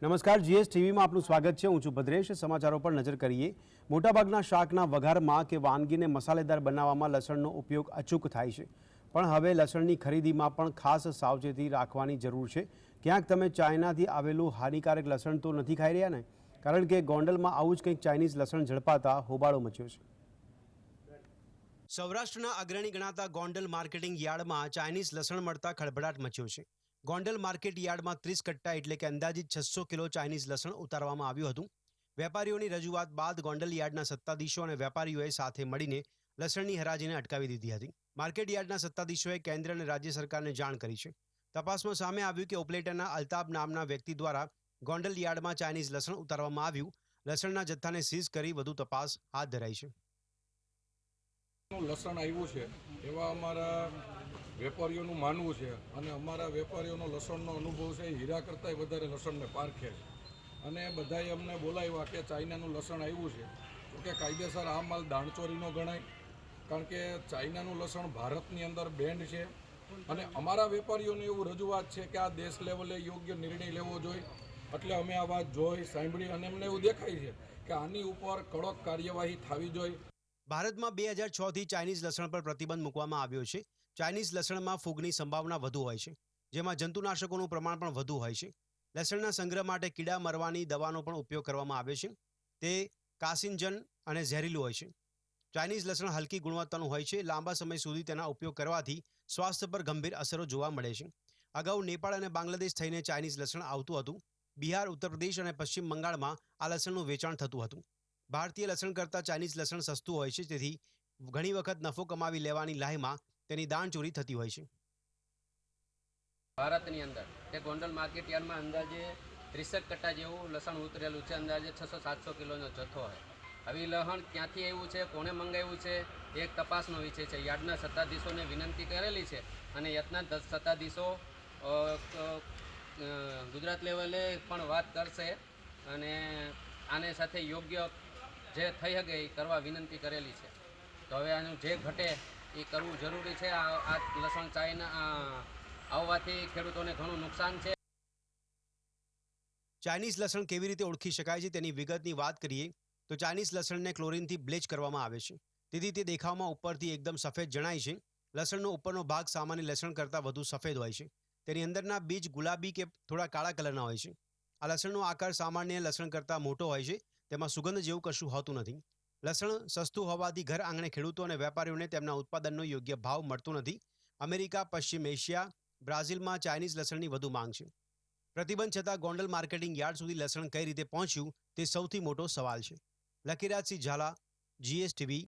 નમસ્કાર, જીએસ ટીવીમાં આપનું સ્વાગત છે। હું છું ભદ્રેશ। સમાચારો પર નજર કરીએ। મોટાભાગના શાકના વઘારમાં કે વાનગીને મસાલેદાર બનાવવામાં લસણનો ઉપયોગ અચૂક થાય છે, પણ હવે લસણની ખરીદીમાં પણ ખાસ સાવચેતી રાખવાની જરૂર છે। ક્યાંક તમે ચાઇનાથી આવેલું હાનિકારક લસણ તો નથી ખાઈ રહ્યા ને? કારણ કે ગોંડલમાં આવું જ કંઈક ચાઇનીઝ લસણ ઝડપાતા હોબાળો મચ્યો છે। સૌરાષ્ટ્રના અગ્રણી ગણાતા ગોંડલ માર્કેટિંગ યાર્ડમાં ચાઇનીઝ લસણ મળતા ખળભળાટ મચ્યો છે। ગોંડલ માર્કેટ યાર્ડમાં 30 કટ્ટા એટલે કે અંદાજિત 600 કિલો ચાઇનીઝ લસણ ઉતારવામાં આવ્યું હતું। વેપારીઓની રજૂઆત બાદ ગોંડલ યાર્ડના સત્તાધીશો અને વેપારીઓએ સાથે મળીને લસણની હરાજીને અટકાવી દીધી હતી। માર્કેટ યાર્ડના સત્તાધીશોએ કેન્દ્ર અને રાજ્ય સરકારને જાણ કરી છે। તપાસમાં સામે આવ્યું કે ઓપરેટરના અલ્તાબ નામના વ્યક્તિ દ્વારા ગોંડલ યાર્ડમાં ચાઇનીઝ લસણ ઉતારવામાં આવ્યું। લસણના જથ્થાને સીઝ કરી વધુ તપાસ હાથ ધરાઈ છે। લસણ આવ્યું છે એવા અમારા વેપારીઓનું માનવું છે અને અમારા વેપારીઓનો લસણનો અનુભવ છે હીરા કરતાંય વધારે લસણને પારખે છે અને બધાએ અમને બોલાવ્યા કે ચાઇનાનું લસણ આવ્યું છે તો કે કાયદેસર આ માલ દાણચોરીનો ગણાય, કારણ કે ચાઇનાનું લસણ ભારતની અંદર બેન્ડ છે અને અમારા વેપારીઓની એવું રજૂઆત છે કે આ દેશ લેવલે યોગ્ય નિર્ણય લેવો જોઈએ। એટલે અમે આ વાત જોઈ સાંભળી અને અમને એવું દેખાય છે કે આની ઉપર કડક કાર્યવાહી થવી જોઈએ। ભારતમાં 2006થી ચાઇનીઝ લસણ પર પ્રતિબંધ મૂકવામાં આવ્યો છે। ચાઇનીઝ લસણમાં ફૂગની સંભાવના વધુ હોય છે, જેમાં જંતુનાશકોનું પ્રમાણ પણ વધુ હોય છે। લસણના સંગ્રહ માટે કીડા મરવાની દવાનો પણ ઉપયોગ કરવામાં આવે છે। તે કાર્સિનોજન અને ઝેરીલું હોય છે। ચાઇનીઝ લસણ હલકી ગુણવત્તાનું હોય છે। લાંબા સમય સુધી તેના ઉપયોગ કરવાથી સ્વાસ્થ્ય પર ગંભીર અસરો જોવા મળે છે। અગાઉ નેપાળ અને બાંગ્લાદેશ થઈને ચાઇનીઝ લસણ આવતું હતું। બિહાર, ઉત્તર પ્રદેશ અને પશ્ચિમ બંગાળમાં આ લસણનું વેચાણ થતું હતું। ભારતીય લસણ કરતાં ચાઇનીઝ લસણ સસ્તું હોય છે, તેથી ઘણી વખત નફો કમાવી લેવાની લાહીમાં તેની દાણચોરી થતી હોય છે। ભારતની અંદર તે ગોંડલ માર્કેટ યાર્ડમાં અંદાજે 30 કટ્ટા જેવું લસણ ઉતરેલું છે। અંદાજે 600-700 કિલોનો જથ્થો છે। હવે લસણ ક્યાંથી આવ્યું છે, કોણે મંગાવ્યું છે, એક તપાસનો વિષય છે। યાર્ડના સત્તાધીશોને વિનંતી કરેલી છે અને યાર્ડના સત્તાધીશો ગુજરાત લેવલે પણ વાત કરશે અને આને સાથે યોગ્ય જે થઈ શકે એ કરવા વિનંતી કરેલી છે। તો હવે આનું જે ઘટે એ કરવું જરૂરી છે। આ લસણ ચાઇના આવવાથી ખેડૂતોને ઘણું નુકસાન છે। ચાઇનીઝ લસણ કેવી રીતે ઓળખી શકાય છે તેની વિગતની વાત કરીએ તો ચાઇનીઝ લસણને ક્લોરીનથી બ્લીચ કરવામાં આવે છે, તેથી તે દેખાવમાં ઉપરથી એકદમ સફેદ જણાય છે। લસણનો ઉપરનો ભાગ સામાન્ય લસણ કરતાં વધુ સફેદ હોય છે। તેની અંદરના બીજ ગુલાબી કે થોડા કાળા કલરના હોય છે। આ લસણનો આકાર સામાન્ય લસણ કરતાં મોટો હોય છે। તેમાં સુગંધ જેવું કશું હોતું નથી। લસણ સસ્તું હોવાથી ઘર આંગણે ખેડૂતો અને વેપારીઓને તેમના ઉત્પાદનનો યોગ્ય ભાવ મળતો નથી। અમેરિકા, પશ્ચિમ એશિયા, બ્રાઝિલમાં ચાઇનીઝ લસણની વધુ માંગ છે। પ્રતિબંધ છતાં ગોંડલ માર્કેટિંગ યાર્ડ સુધી લસણ કઈ રીતે પહોંચ્યું તે સૌથી મોટો સવાલ છે। Lakirajsinh Jhala, GS TV,